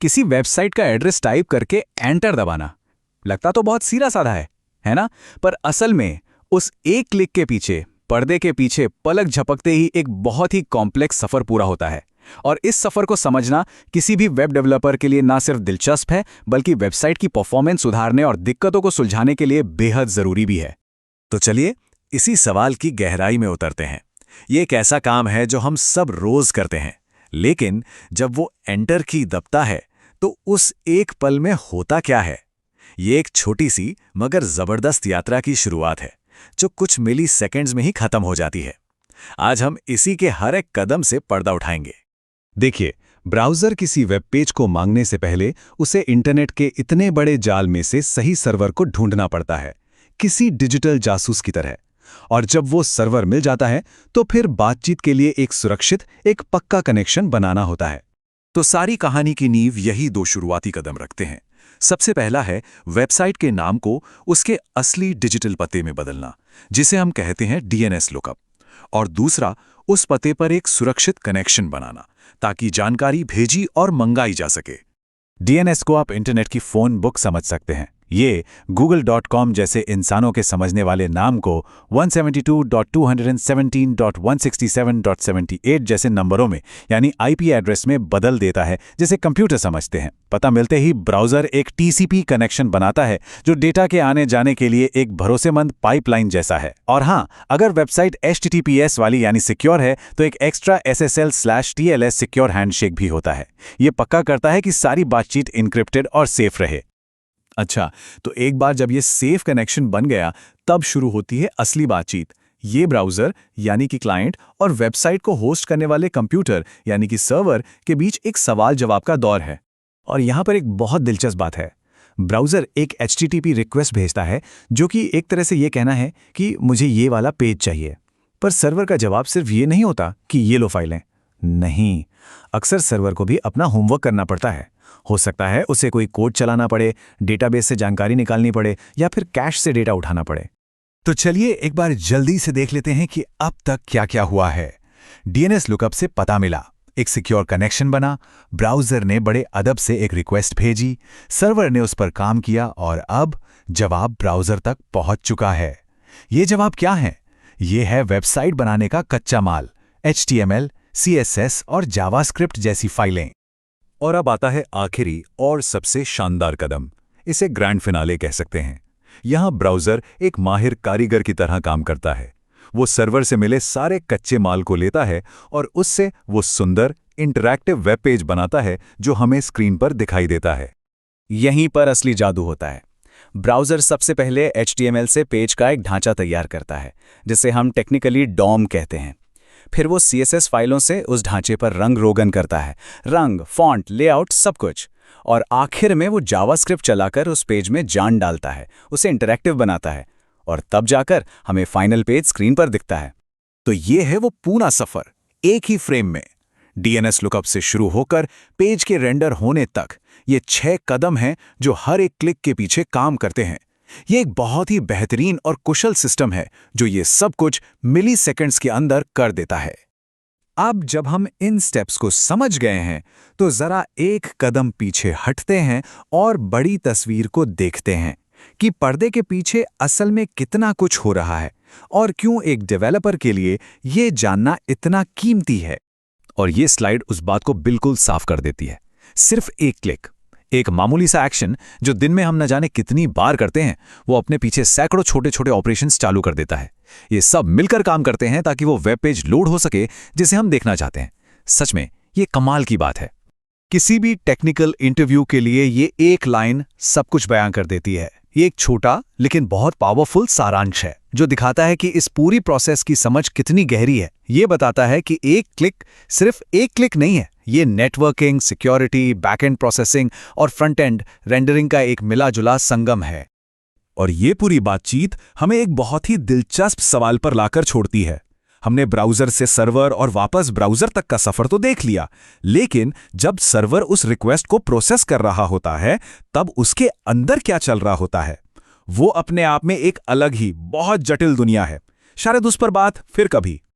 किसी वेबसाइट का address type करके एंटर दबाना लगता तो बहुत सीधा साधा है ना? पर असल में उस एक क्लिक के पीछे, पर्दे के पीछे पलक झपकते ही एक बहुत ही कॉम्प्लेक्स सफर पूरा होता है। और इस सफर को समझना किसी भी वेब डेवलपर के लिए ना सिर्फ दिलचस्प है, बल्कि वेबसाइट की परफॉर्मेंस सुधारने और दिक्कतों को सुलझाने के लिए बेहद जरूरी भी है। तो चलिए इसी सवाल की गहराई में उतरते हैं। ये एक ऐसा काम है जो हम सब रोज करते हैं, लेकिन जब वो एंटर की दबता है तो उस एक पल में होता क्या है? ये एक छोटी सी मगर जबरदस्त यात्रा की शुरुआत है, जो कुछ मिली सेकेंड्स में ही खत्म हो जाती है। आज हम इसी के हर एक कदम से पर्दा उठाएंगे। देखिए, ब्राउज़र किसी वेब पेज को मांगने से पहले उसे इंटरनेट के इतने बड़े जाल में से सही सर्वर को ढूंढना पड़ता है, किसी डिजिटल जासूस की तरह। और जब वो सर्वर मिल जाता है तो फिर बातचीत के लिए एक सुरक्षित, एक पक्का कनेक्शन बनाना होता है। तो सारी कहानी की नींव यही दो शुरुआती कदम रखते हैं। सबसे पहला है वेबसाइट के नाम को उसके असली डिजिटल पते में बदलना, जिसे हम कहते हैं डीएनएस लुकअप। और दूसरा, उस पते पर एक सुरक्षित कनेक्शन बनाना, ताकि जानकारी भेजी और मंगाई जा सके। डीएनएस को आप इंटरनेट की फ़ोन बुक समझ सकते हैं। ये google.com जैसे इंसानों के समझने वाले नाम को 172.217.167.78 जैसे नंबरों में, यानी आईपी एड्रेस में बदल देता है, जिसे कंप्यूटर समझते हैं। पता मिलते ही ब्राउज़र एक टीसीपी कनेक्शन बनाता है, जो डेटा के आने जाने के लिए एक भरोसेमंद पाइपलाइन जैसा है। और हाँ, अगर वेबसाइट HTTPS वाली यानी सिक्योर है तो एक एक्स्ट्रा SSL/TLS सिक्योर हैंडशेक भी होता है। ये पक्का करता है कि सारी बातचीत इनक्रिप्टेड और सेफ रहे। अच्छा, तो एक बार जब ये सेफ कनेक्शन बन गया, तब शुरू होती है असली बातचीत। ये ब्राउज़र यानी कि क्लाइंट और वेबसाइट को होस्ट करने वाले कंप्यूटर यानी कि सर्वर के बीच एक सवाल जवाब का दौर है। और यहाँ पर एक बहुत दिलचस्प बात है। ब्राउज़र एक HTTP रिक्वेस्ट भेजता है, जो कि एक तरह से ये कहना है कि मुझे ये वाला पेज चाहिए। पर सर्वर का जवाब सिर्फ ये नहीं होता कि ये लो फाइलें। नहीं, अक्सर सर्वर को भी अपना होमवर्क करना पड़ता है। हो सकता है उसे कोई कोड चलाना पड़े, डेटाबेस से जानकारी निकालनी पड़े, या फिर कैश से डेटा उठाना पड़े। तो चलिए एक बार जल्दी से देख लेते हैं कि अब तक क्या क्या हुआ है। डीएनएस लुकअप से पता मिला, एक सिक्योर कनेक्शन बना, ब्राउज़र ने बड़े अदब से एक रिक्वेस्ट भेजी, सर्वर ने उस पर काम किया और अब जवाब ब्राउज़र तक पहुंच चुका है। ये जवाब क्या है? ये है वेबसाइट बनाने का कच्चा माल, HTML, CSS और जावास्क्रिप्ट जैसी फाइलें। और अब आता है आखिरी और सबसे शानदार कदम, इसे ग्रैंड फिनाले कह सकते हैं। यहाँ ब्राउज़र एक माहिर कारीगर की तरह काम करता है। वो सर्वर से मिले सारे कच्चे माल को लेता है और उससे वो सुंदर, इंटरैक्टिव वेब पेज बनाता है, जो हमें स्क्रीन पर दिखाई देता है। यहीं पर असली जादू होता है। ब्राउज़र सबसे पहले HTML से पेज का एक ढांचा तैयार करता है, जिसे हम टेक्निकली डॉम कहते हैं। फिर वो CSS फाइलों से उस ढांचे पर रंग रोगन करता है, रंग, फॉन्ट, लेआउट, सब कुछ। और आखिर में वो जावास्क्रिप्ट चलाकर उस पेज में जान डालता है, उसे इंटरैक्टिव बनाता है, और तब जाकर हमें फाइनल पेज स्क्रीन पर दिखता है। तो ये है वो पूरा सफर, एक ही फ्रेम में। डीएनएस लुकअप से शुरू होकर पेज के रेंडर होने तक ये 6 कदम हैं, जो हर एक क्लिक के पीछे काम करते हैं। ये एक बहुत ही बेहतरीन और कुशल सिस्टम है, जो ये सब कुछ मिली सेकेंड्स के अंदर कर देता है। अब जब हम इन स्टेप्स को समझ गए हैं, तो जरा एक कदम पीछे हटते हैं और बड़ी तस्वीर को देखते हैं कि पर्दे के पीछे असल में कितना कुछ हो रहा है और क्यों एक डेवलपर के लिए ये जानना इतना कीमती है। और ये स्लाइड उस बात को बिल्कुल साफ कर देती है। सिर्फ एक क्लिक, एक मामूली सा एक्शन जो दिन में हम न जाने कितनी बार करते हैं, वो अपने पीछे सैकड़ों छोटे छोटे ऑपरेशंस चालू कर देता है। ये सब मिलकर काम करते हैं ताकि वो वेब पेज लोड हो सके जिसे हम देखना चाहते हैं। सच में ये कमाल की बात है। किसी भी टेक्निकल इंटरव्यू के लिए ये एक लाइन सब कुछ बयां कर देती है। ये एक छोटा लेकिन बहुत पावरफुल सारांश है, जो दिखाता है कि इस पूरी प्रोसेस की समझ कितनी गहरी है। ये बताता है कि एक क्लिक सिर्फ एक क्लिक नहीं है, ये नेटवर्किंग, सिक्योरिटी, बैकएंड प्रोसेसिंग और फ्रंट एंड रेंडरिंग का एक मिला-जुला संगम है। और ये पूरी बातचीत हमें एक बहुत ही दिलचस्प सवाल पर लाकर छोड़ती है। हमने ब्राउज़र से सर्वर और वापस ब्राउज़र तक का सफ़र तो देख लिया, लेकिन जब सर्वर उस रिक्वेस्ट को प्रोसेस कर रहा होता है, तब उसके अंदर क्या चल रहा होता है? वो अपने आप में एक अलग ही बहुत जटिल दुनिया है। शायद उस पर बात फिर कभी।